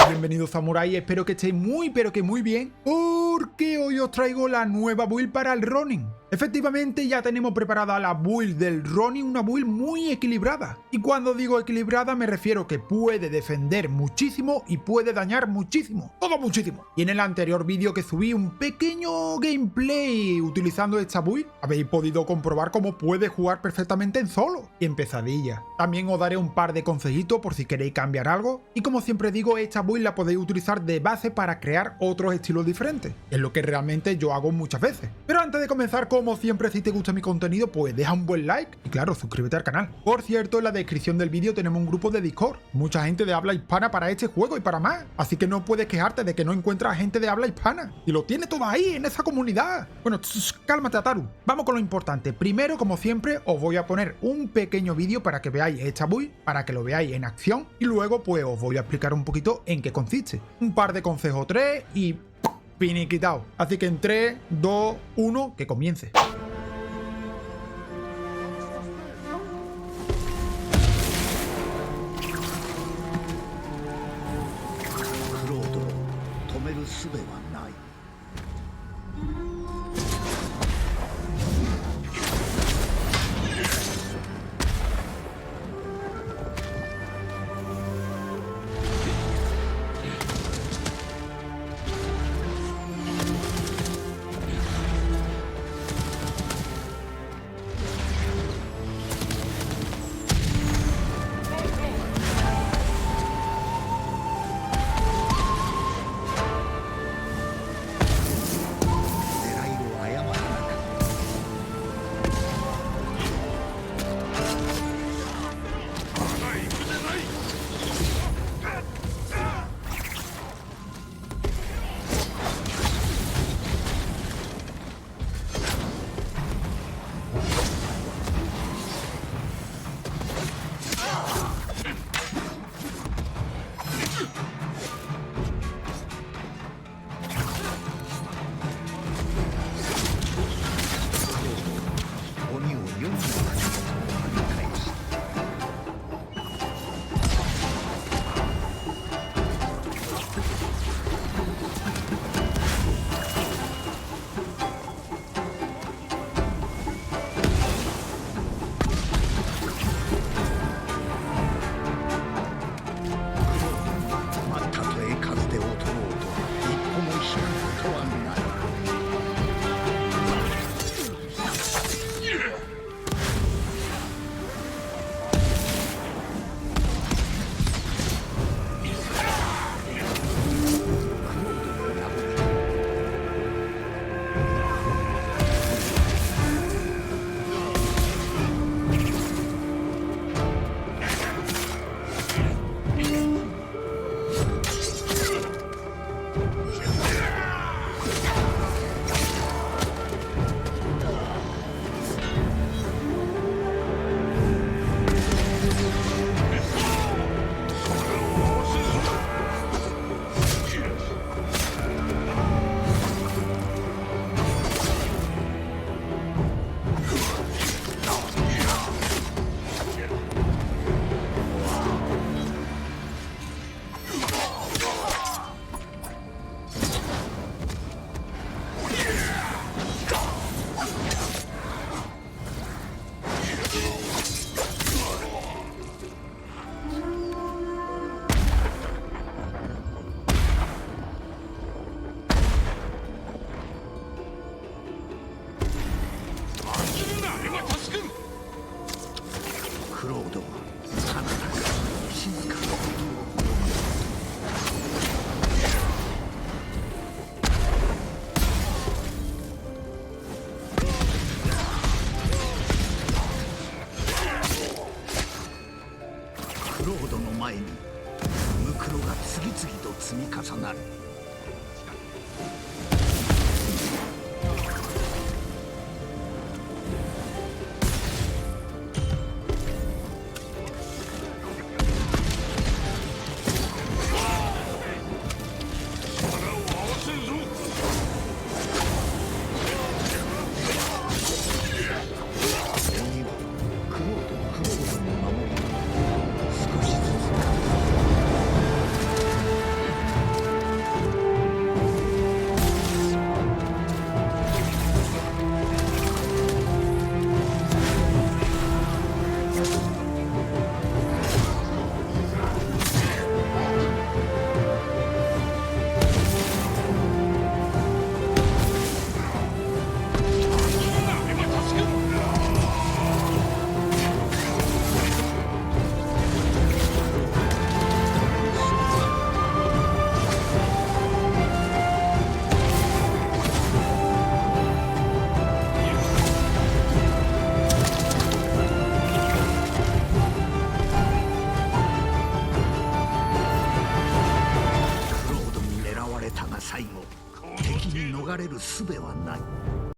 Bienvenidos Samurai, espero que estéis muy pero que muy bien, porque hoy os traigo la nueva build para el Ronin. Efectivamente ya tenemos preparada la build del Ronin, una build muy equilibrada. Y cuando digo equilibrada me refiero que puede defender muchísimo y puede dañar muchísimo, todo muchísimo. Y en el anterior vídeo que subí un pequeño gameplay utilizando esta build, habéis podido comprobar cómo puede jugar perfectamente en solo y en pesadilla. También os daré un par de consejitos por si queréis cambiar algo. Y como siempre digo, esta build la podéis utilizar de base para crear otros estilos diferentes. Es lo que realmente yo hago muchas veces. Pero antes de comenzar, como siempre, si te gusta mi contenido, pues deja un buen like y claro, suscríbete al canal. Por cierto, en la descripción del vídeo tenemos un grupo de Discord. Mucha gente de habla hispana para este juego y para más. Así que no puedes quejarte de que no encuentras gente de habla hispana. Y lo tiene todo ahí, en esa comunidad. Bueno, cálmate, Ataru. Vamos con lo importante. Primero, como siempre, os voy a poner un pequeño vídeo para que veáis esta build, para que lo veáis en acción. Y luego, pues os voy a explicar un poquito en qué consiste. Un par de consejos 3 y finiquitado. Así que en 3, 2, 1, que comience. 積み重なる。逃れる術はない。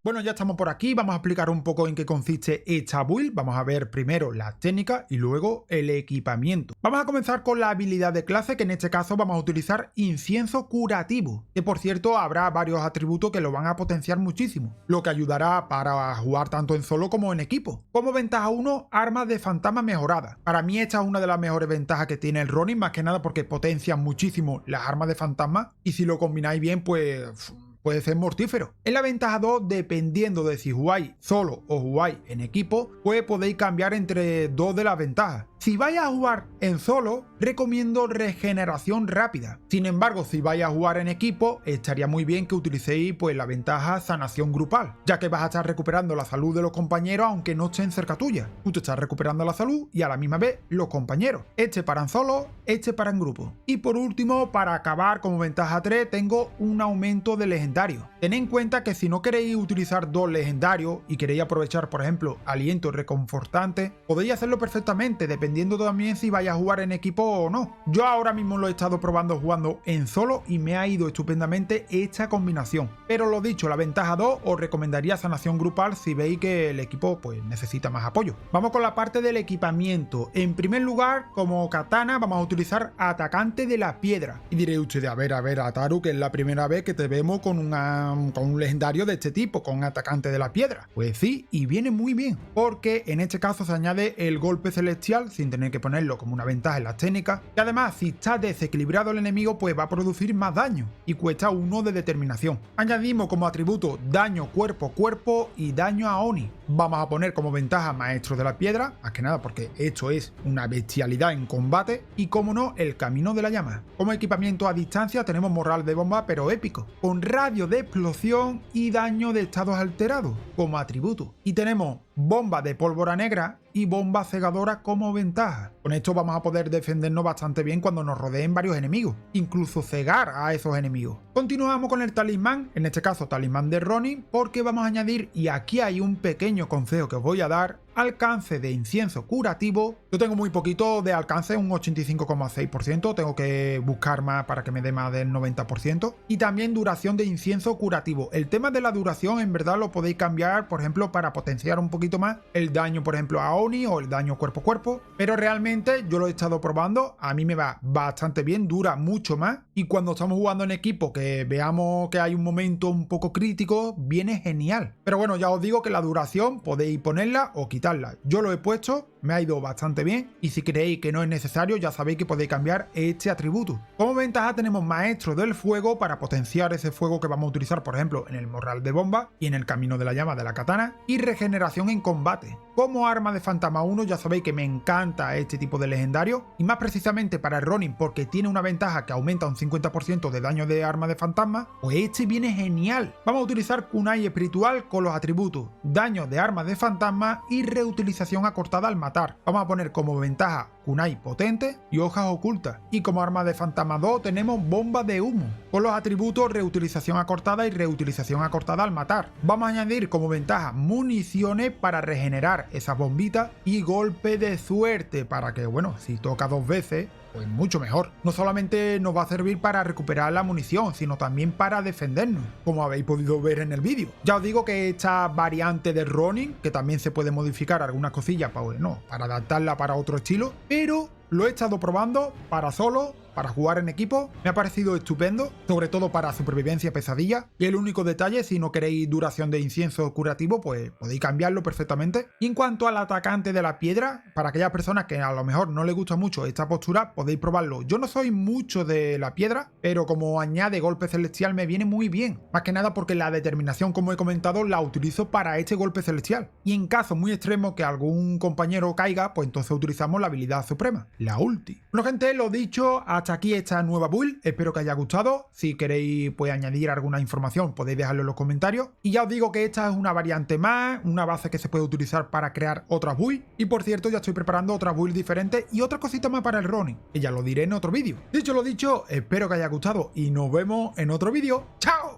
Bueno, ya estamos por aquí, vamos a explicar un poco en qué consiste esta build. Vamos a ver primero las técnicas y luego el equipamiento. Vamos a comenzar con la habilidad de clase, que en este caso vamos a utilizar incienso curativo, que por cierto habrá varios atributos que lo van a potenciar muchísimo, lo que ayudará para jugar tanto en solo como en equipo. Como ventaja 1, armas de fantasma mejoradas. Para mí esta es una de las mejores ventajas que tiene el Ronin, más que nada porque potencia muchísimo las armas de fantasma y si lo combináis bien pues puede ser mortífero. En la ventaja 2, dependiendo de si jugáis solo o jugáis en equipo, pues podéis cambiar entre dos de las ventajas. Si vais a jugar en solo, recomiendo regeneración rápida. Sin embargo, si vais a jugar en equipo, estaría muy bien que utilicéis pues la ventaja sanación grupal, ya que vas a estar recuperando la salud de los compañeros aunque no estén cerca tuya. Tú te estás recuperando la salud y a la misma vez los compañeros. Este para en solo, este para en grupo. Y por último, para acabar como ventaja 3, tengo un aumento de legendario. Tened en cuenta que si no queréis utilizar dos legendarios y queréis aprovechar, por ejemplo, aliento reconfortante, podéis hacerlo perfectamente, dependiendo también si vais a jugar en equipo o no. Yo ahora mismo lo he estado probando jugando en solo y me ha ido estupendamente esta combinación. Pero lo dicho, la ventaja 2, os recomendaría sanación grupal si veis que el equipo pues necesita más apoyo. Vamos con la parte del equipamiento. En primer lugar, como katana vamos a utilizar atacante de la piedra. Y diréis ustedes, a ver, Ataru, que es la primera vez que te vemos con un legendario de este tipo, con atacante de la piedra. Pues sí, y viene muy bien, porque en este caso se añade el golpe celestial sin tener que ponerlo como una ventaja en las técnicas, y además si está desequilibrado el enemigo pues va a producir más daño y cuesta 1 de determinación. Añadimos como atributo daño cuerpo a cuerpo y daño a Oni. Vamos a poner como ventaja maestro de la piedra, más que nada porque esto es una bestialidad en combate, y como no, el camino de la llama. Como equipamiento a distancia tenemos morral de bomba pero épico, con radio de explosión y daño de estados alterados como atributo. Y tenemos bomba de pólvora negra y bomba cegadora como ventaja. Con esto vamos a poder defendernos bastante bien cuando nos rodeen varios enemigos, incluso cegar a esos enemigos. Continuamos con el talismán, en este caso talismán de Ronin, porque vamos a añadir, y aquí hay un pequeño consejo que os voy a dar, alcance de incienso curativo. Yo tengo muy poquito de alcance, un 85,6%, tengo que buscar más para que me dé más del 90%, y también duración de incienso curativo. El tema de la duración en verdad lo podéis cambiar, por ejemplo, para potenciar un poquito más el daño, por ejemplo, a Oni o el daño cuerpo a cuerpo, pero realmente yo lo he estado probando, a mí me va bastante bien, dura mucho más, y cuando estamos jugando en equipo que veamos que hay un momento un poco crítico, viene genial. Pero bueno, ya os digo que la duración podéis ponerla o quitarla. Yo lo he puesto, me ha ido bastante bien, y si creéis que no es necesario ya sabéis que podéis cambiar este atributo. Como ventaja tenemos maestro del fuego para potenciar ese fuego que vamos a utilizar, por ejemplo, en el morral de bomba y en el camino de la llama de la katana, y regeneración en combate. Como arma de fantasma 1 ya sabéis que me encanta este tipo de legendario, y más precisamente para el Ronin porque tiene una ventaja que aumenta un 50% de daño de arma de fantasma, pues este viene genial. Vamos a utilizar kunai espiritual con los atributos daño de armas de fantasma y reutilización acortada al matar. Vamos a poner como ventaja kunai potente y hojas ocultas, y como arma de fantasma 2 tenemos bomba de humo con los atributos reutilización acortada y reutilización acortada al matar. Vamos a añadir como ventaja municiones para regenerar esas bombitas y golpe de suerte para que, bueno, si toca 2 veces pues mucho mejor. No solamente nos va a servir para recuperar la munición, sino también para defendernos, como habéis podido ver en el vídeo. Ya os digo que esta variante de Ronin, que también se puede modificar algunas cosillas para, bueno, para adaptarla para otro estilo, pero lo he estado probando para solo, para jugar en equipo, me ha parecido estupendo, sobre todo para supervivencia pesadilla, y el único detalle, si no queréis duración de incienso curativo, pues podéis cambiarlo perfectamente. Y en cuanto al atacante de la piedra, para aquellas personas que a lo mejor no les gusta mucho esta postura, podéis probarlo. Yo no soy mucho de la piedra, pero como añade golpe celestial me viene muy bien, más que nada porque la determinación, como he comentado, la utilizo para este golpe celestial, y en caso muy extremo que algún compañero caiga, pues entonces utilizamos la habilidad suprema, la ulti. Bueno gente, lo dicho, hasta aquí esta nueva build, espero que haya gustado. Si queréis pues añadir alguna información podéis dejarlo en los comentarios, y ya os digo que esta es una variante más, una base que se puede utilizar para crear otras builds, y por cierto ya estoy preparando otras builds diferentes y otra cosita más para el Ronin, que ya lo diré en otro vídeo. Dicho lo dicho, espero que haya gustado y nos vemos en otro vídeo. ¡Chao!